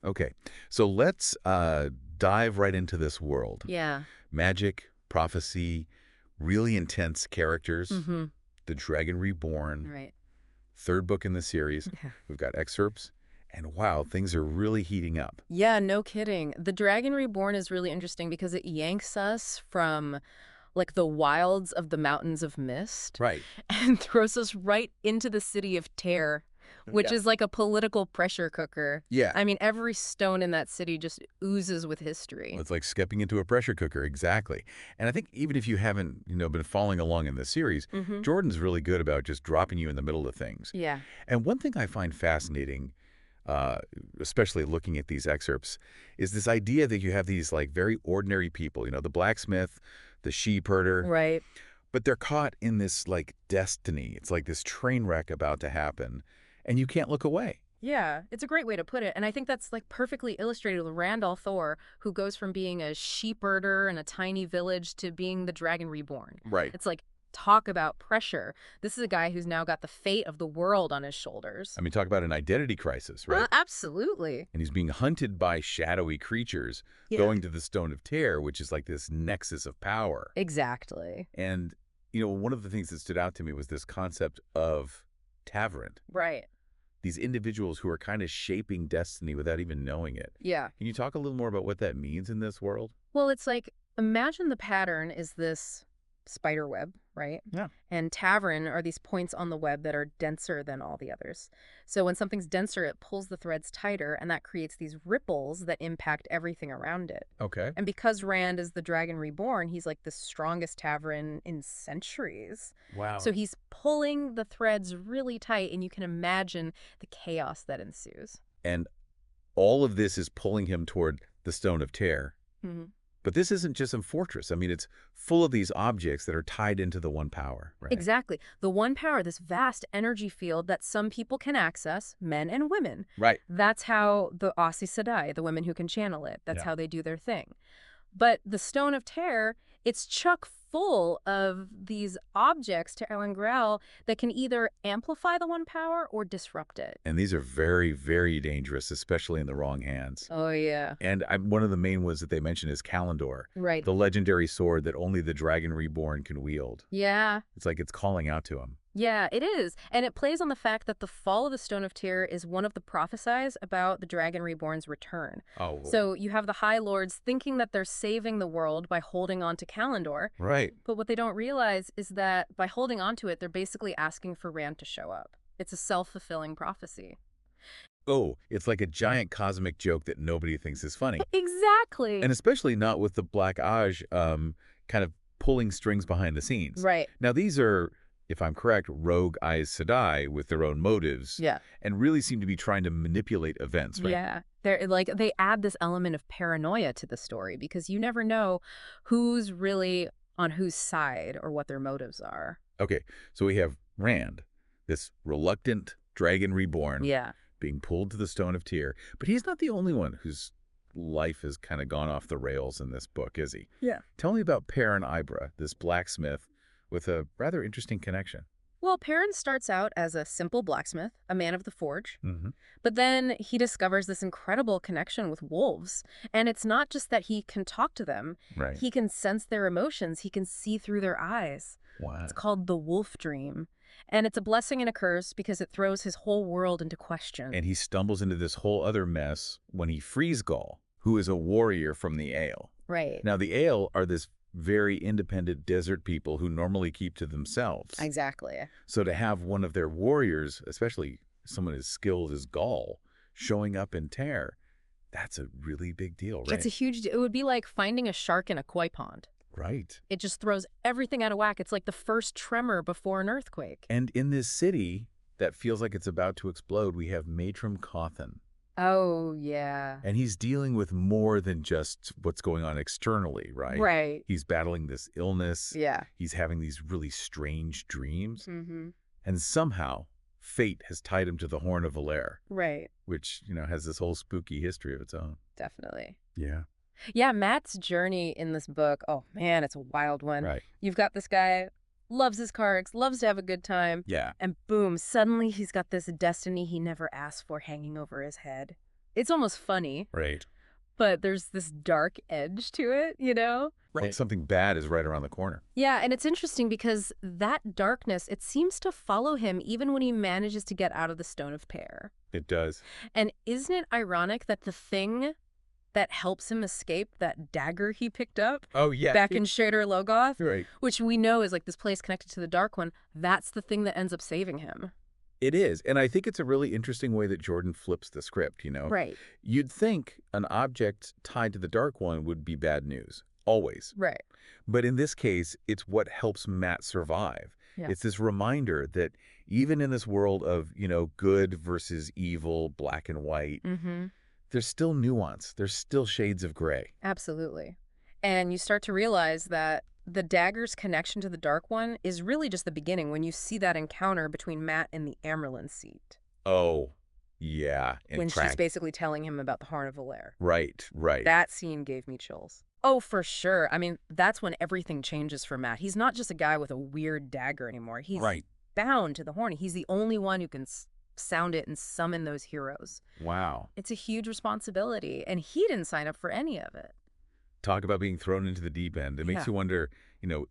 Okay, so let's dive right into this world. Yeah. Magic, prophecy, really intense characters, Mm-hmm. the Dragon Reborn, Right. third book in the series. Yeah. We've got excerpts, and wow, things are really heating up. Yeah, no kidding. The Dragon Reborn is really interesting because it yanks us from like the wilds of the Mountains of Mist Right. and throws us right into the city of Terre, which Yeah. is like a political pressure cooker. Yeah. I mean, every stone in that city just oozes with history. It's like stepping into a pressure cooker, exactly. And I think even if you haven't, been following along in the series, Mm-hmm. Jordan's really good about just dropping you in the middle of things. Yeah. And one thing I find fascinating, uh, especially looking at these excerpts, is this idea that you have these like very ordinary people, the blacksmith, the sheep herder, Right. but they're caught in this like destiny. It's like this train wreck about to happen, and you can't look away. Yeah, it's a great way to put it. And I think that's like perfectly illustrated with Randall Thor, who goes from being a sheepherder in a tiny village to being the Dragon Reborn. Right. It's like, talk about pressure. This is a guy who's now got the fate of the world on his shoulders. I mean, talk about an identity crisis, right? Absolutely. And he's being hunted by shadowy creatures going to the Stone of Terror, which is like this nexus of power. Exactly. And, one of the things that stood out to me was this concept of tavern. Right. These individuals who are kind of shaping destiny without even knowing it. Yeah. Can you talk a little more about what that means in this world? Well, it's like, imagine the pattern is this spider web, right? Yeah. And tavern are these points on the web that are denser than all the others. So when something's denser, it pulls the threads tighter, and that creates these ripples that impact everything around it. Okay. And because Rand is the Dragon Reborn, he's like the strongest tavern in centuries. Wow. So he's pulling the threads really tight, and you can imagine the chaos that ensues. And all of this is pulling him toward the Stone of Terror. Mm-hmm. But this isn't just some fortress. I mean, it's full of these objects that are tied into the one power, right? Exactly. The one power, this vast energy field that some people can access, men and women. Right. That's how the Aes Sedai, the women who can channel it, that's Yeah. how they do their thing. But the Stone of Terror, it's chock full of these objects to Ellen Grell that can either amplify the one power or disrupt it. And these are very, very dangerous, especially in the wrong hands. Oh, yeah. And one of the main ones that they mention is Kalendor, Right. the legendary sword that only the Dragon Reborn can wield. Yeah. It's like it's calling out to him. Yeah, it is. And it plays on the fact that the fall of the Stone of Tyr is one of the prophesies about the Dragon Reborn's return. Oh. So you have the High Lords thinking that they're saving the world by holding on to Kalendor. Right. But what they don't realize is that by holding on to it, they're basically asking for Rand to show up. It's a self-fulfilling prophecy. Oh, it's like a giant cosmic joke that nobody thinks is funny. Exactly. And especially not with the Black Aj kind of pulling strings behind the scenes. Right. Now, these are, if I'm correct, rogue Aes Sedai with their own motives. Yeah. And really seem to be trying to manipulate events, right? Yeah. They're like, they add this element of paranoia to the story because you never know who's really on whose side or what their motives are. Okay, so we have Rand, this reluctant Dragon Reborn, Yeah. being pulled to the Stone of Tyr. But he's not the only one whose life has kind of gone off the rails in this book, is he? Yeah. Tell me about Perrin Aybara, this blacksmith with a rather interesting connection. Well, Perrin starts out as a simple blacksmith, a man of the forge. Mm-hmm. But then he discovers this incredible connection with wolves. And it's not just that he can talk to them. Right. He can sense their emotions. He can see through their eyes. Wow. It's called the wolf dream. And it's a blessing and a curse because it throws his whole world into question. And he stumbles into this whole other mess when he frees Gaul, who is a warrior from the Aiel. Right. Now, the Aiel are this very independent desert people who normally keep to themselves. Exactly. So to have one of their warriors, especially someone as skilled as Gaul, showing up in Terre, that's a really big deal, right? It's a huge deal. It would be like finding a shark in a koi pond. Right. It just throws everything out of whack. It's like the first tremor before an earthquake. And in this city that feels like it's about to explode, we have Matrim Cawthon. Oh, yeah. And he's dealing with more than just what's going on externally, right? Right. He's battling this illness. Yeah. He's having these really strange dreams. Mm-hmm. And somehow, fate has tied him to the Horn of Valere, Right. which, has this whole spooky history of its own. Definitely. Yeah. Yeah, Matt's journey in this book, oh man, it's a wild one. Right. You've got this guy, loves his cards, loves to have a good time, Yeah. and boom, suddenly he's got this destiny he never asked for hanging over his head. It's almost funny, Right. but there's this dark edge to it, you know? Right. Something bad is right around the corner. Yeah, and it's interesting because that darkness, it seems to follow him even when he manages to get out of the Stone of Pear. It does. And isn't it ironic that the thing that helps him escape, that dagger he picked up Oh, yeah. back in Shadar Logoth, Right. which we know is like this place connected to the Dark One, that's the thing that ends up saving him. It is. And I think it's a really interesting way that Jordan flips the script, you know? Right. You'd think an object tied to the Dark One would be bad news. Always. Right. But in this case, it's what helps Matt survive. Yeah. It's this reminder that even in this world of, good versus evil, black and white, there's still nuance. There's still shades of gray. Absolutely. And you start to realize that the dagger's connection to the Dark One is really just the beginning when you see that encounter between Matt and the Amerlin seat. Oh, yeah. When she's basically telling him about the Horn of Valere. Right, right. That scene gave me chills. Oh, for sure. I mean, that's when everything changes for Matt. He's not just a guy with a weird dagger anymore. He's bound to the horn. He's the only one who can sound it and summon those heroes. Wow. It's a huge responsibility, and he didn't sign up for any of it. Talk about being thrown into the deep end. It makes you wonder,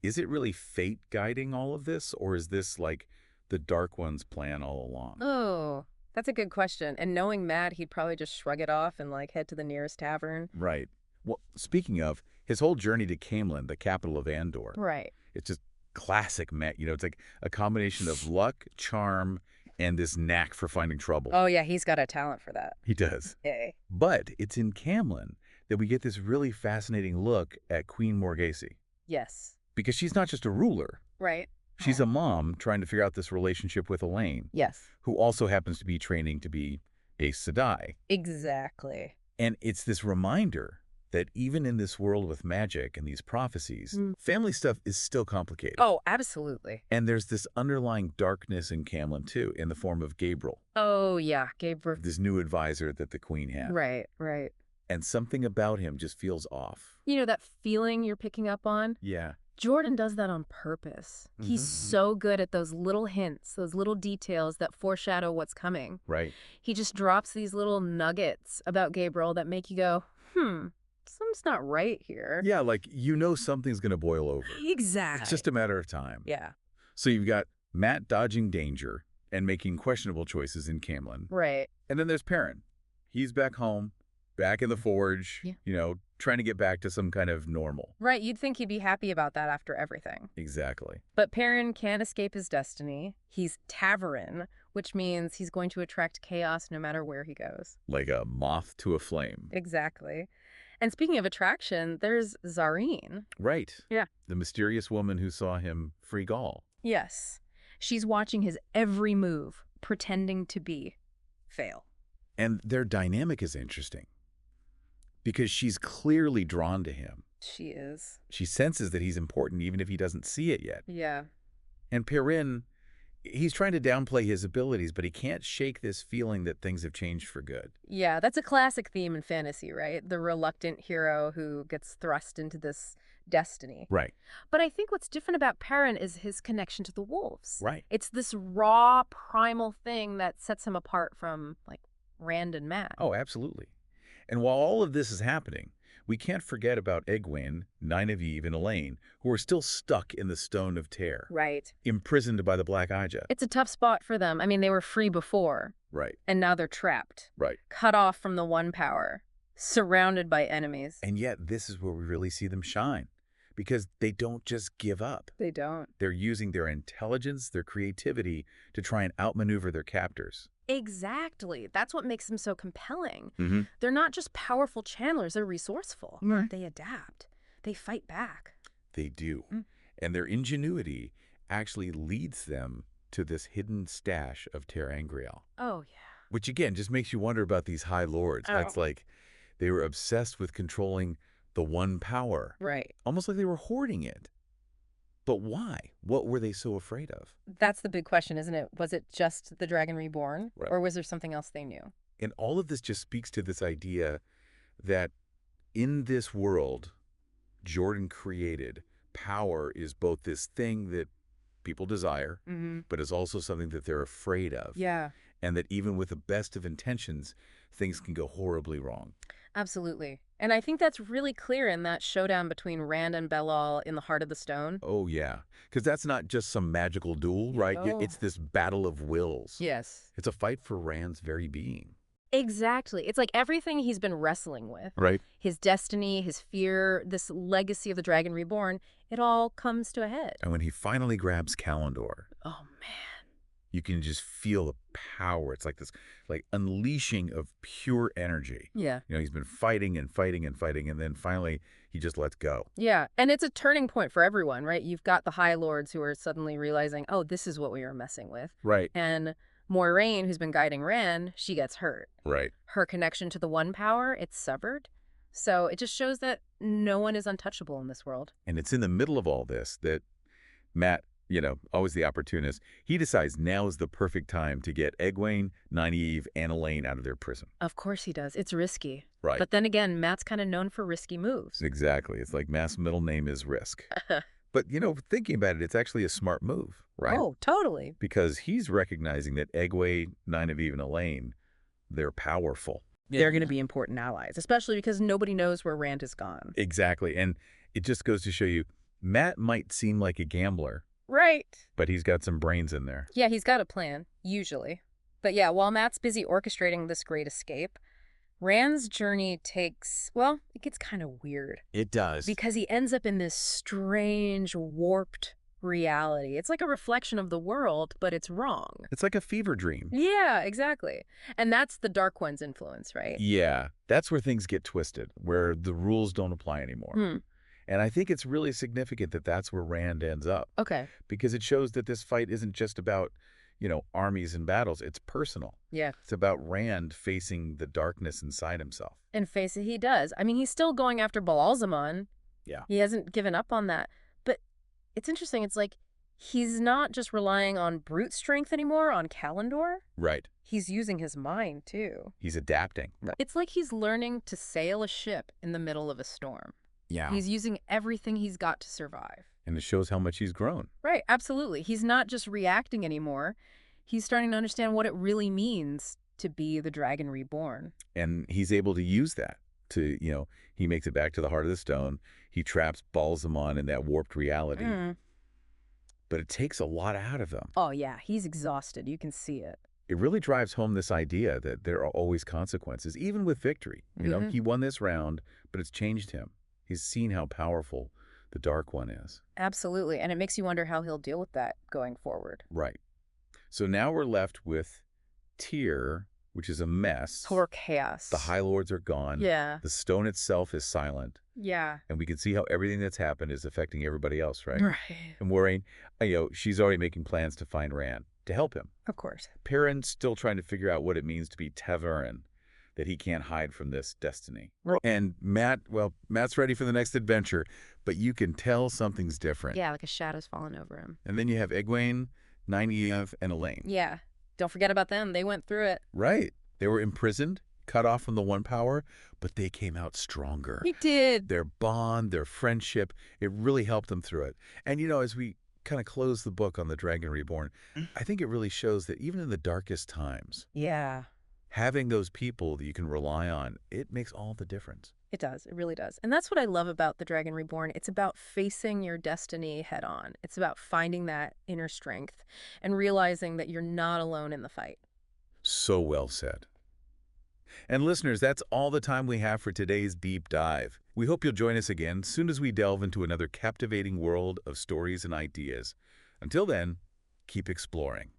is it really fate guiding all of this, or is this like the Dark One's plan all along? Oh, that's a good question. And knowing Matt, he'd probably just shrug it off and head to the nearest tavern. Right. Well, speaking of, his whole journey to Camelin, the capital of Andor. Right. It's just classic Matt. It's like a combination of luck, charm, and this knack for finding trouble. Oh, yeah, he's got a talent for that. He does. Yay. But it's in Camelin that we get this really fascinating look at Queen Morghese. Yes. Because she's not just a ruler. Right. She's a mom trying to figure out this relationship with Elaine. Yes. Who also happens to be training to be Aes Sedai. Exactly. And it's this reminder that even in this world with magic and these prophecies, family stuff is still complicated. Oh, absolutely. And there's this underlying darkness in Camelin, too, in the form of Gabriel. Oh, yeah, Gabriel. This new advisor that the queen had. Right, right. And something about him just feels off. You know, that feeling you're picking up on? Yeah. Jordan does that on purpose. He's so good at those little hints, those little details that foreshadow what's coming. Right. He just drops these little nuggets about Gabriel that make you go, something's not right here. Yeah, like something's going to boil over. Exactly. It's just a matter of time. Yeah. So you've got Matt dodging danger and making questionable choices in Camelin. Right. And then there's Perrin. He's back home, back in the forge, trying to get back to some kind of normal. Right. You'd think he'd be happy about that after everything. Exactly. But Perrin can't escape his destiny. He's Taverin, which means he's going to attract chaos no matter where he goes. Like a moth to a flame. Exactly. And speaking of attraction, there's Zarine. Right. Yeah. The mysterious woman who saw him free Gaul. Yes. She's watching his every move, pretending to be Faile. And their dynamic is interesting because she's clearly drawn to him. She is. She senses that he's important even if he doesn't see it yet. Yeah. And Perrin, he's trying to downplay his abilities, but he can't shake this feeling that things have changed for good. Yeah, that's a classic theme in fantasy, right? The reluctant hero who gets thrust into this destiny. Right. But I think what's different about Perrin is his connection to the wolves. Right. It's this raw, primal thing that sets him apart from, Rand and Matt. Oh, absolutely. And while all of this is happening, we can't forget about Egwene, Nynaeve, and Elaine, who are still stuck in the Stone of Tear. Right. Imprisoned by the Black Ija. It's a tough spot for them. I mean, they were free before. Right. And now they're trapped. Right. Cut off from the One Power. Surrounded by enemies. And yet, this is where we really see them shine. Because they don't just give up. They don't. They're using their intelligence, their creativity, to try and outmaneuver their captors. Exactly. That's what makes them so compelling. Mm-hmm. They're not just powerful channelers, they're resourceful. Right. They adapt. They fight back. They do. And their ingenuity actually leads them to this hidden stash of Terangrial. Oh, yeah. Which, again, just makes you wonder about these High Lords. Oh. That's like they were obsessed with controlling the One Power. Right. Almost like they were hoarding it. But why? What were they so afraid of? That's the big question, isn't it? Was it just the Dragon Reborn? Right. Or was there something else they knew? And all of this just speaks to this idea that in this world Jordan created, power is both this thing that people desire, but is also something that they're afraid of. Yeah. And that even with the best of intentions, things can go horribly wrong. Absolutely. And I think that's really clear in that showdown between Rand and Belal in the Heart of the Stone. Oh, yeah. Because that's not just some magical duel, right? No. It's this battle of wills. Yes. It's a fight for Rand's very being. Exactly. It's like everything he's been wrestling with. Right. His destiny, his fear, this legacy of the Dragon Reborn, it all comes to a head. And when he finally grabs Kalendor, Oh, man. you can just feel the power. It's like this unleashing of pure energy. Yeah. You know, he's been fighting and fighting and fighting, and then finally he just lets go. Yeah. And it's a turning point for everyone, right? You've got the High Lords who are suddenly realizing, oh, this is what we were messing with. Right. And Moiraine, who's been guiding Rand, she gets hurt. Right. Her connection to the One Power, it's severed. So it just shows that no one is untouchable in this world. And it's in the middle of all this that Mat, you know, always the opportunist, he decides now is the perfect time to get Egwene, Nynaeve, and Elaine out of their prison. Of course he does. It's risky. Right. But then again, Matt's kind of known for risky moves. Exactly. It's like Mat's middle name is Risk. But, you know, thinking about it, it's actually a smart move, right? Oh, totally. Because he's recognizing that Egwene, Nynaeve, and Elaine, they're powerful. They're going to be important allies, especially because nobody knows where Rand has gone. Exactly. And it just goes to show you, Mat might seem like a gambler. Right. But he's got some brains in there. Yeah, he's got a plan, usually. But yeah, while Matt's busy orchestrating this great escape, Rand's journey takes, well, it gets kind of weird. It does. Because he ends up in this strange, warped reality. It's like a reflection of the world, but it's wrong. It's like a fever dream. Yeah, exactly. And that's the Dark One's influence, right? Yeah, that's where things get twisted, where the rules don't apply anymore. And I think it's really significant that that's where Rand ends up. Okay. Because it shows that this fight isn't just about, you know, armies and battles. It's personal. Yeah. It's about Rand facing the darkness inside himself. And face it, he does. I mean, he's still going after Ba'alzamon. Yeah. He hasn't given up on that. But it's interesting. It's like he's not just relying on brute strength anymore, on Kalendor. Right. He's using his mind, too. He's adapting. It's like he's learning to sail a ship in the middle of a storm. Yeah. He's using everything he's got to survive. And it shows how much he's grown. Right, absolutely. He's not just reacting anymore. He's starting to understand what it really means to be the Dragon Reborn. And he's able to use that to, you know, he makes it back to the Heart of the Stone. He traps Ba'alzamon in that warped reality. But it takes a lot out of him. Oh, yeah. He's exhausted. You can see it. It really drives home this idea that there are always consequences, even with victory. You know, he won this round, but it's changed him. He's seen how powerful the Dark One is. Absolutely. And it makes you wonder how he'll deal with that going forward. Right. So now we're left with Tyr, which is a mess. Poor chaos. The High Lords are gone. Yeah. The stone itself is silent. Yeah. And we can see how everything that's happened is affecting everybody else, right? Right. And Moiraine, you know, she's already making plans to find Rand, to help him. Of course. Perrin's still trying to figure out what it means to be Ta'veren, that he can't hide from this destiny. Right. And Mat, well, Mat's ready for the next adventure, but you can tell something's different. Yeah, like a shadow's fallen over him. And then you have Egwene, Nynaeve, and Elaine. Yeah. Don't forget about them. They went through it. Right. They were imprisoned, cut off from the One Power, but they came out stronger. He did. Their bond, their friendship, it really helped them through it. And, you know, as we kind of close the book on the Dragon Reborn, I think it really shows that even in the darkest times, Yeah. having those people that you can rely on, it makes all the difference. It does. It really does. And that's what I love about The Dragon Reborn. It's about facing your destiny head on. It's about finding that inner strength and realizing that you're not alone in the fight. So well said. And listeners, that's all the time we have for today's deep dive. We hope you'll join us again soon as we delve into another captivating world of stories and ideas. Until then, keep exploring.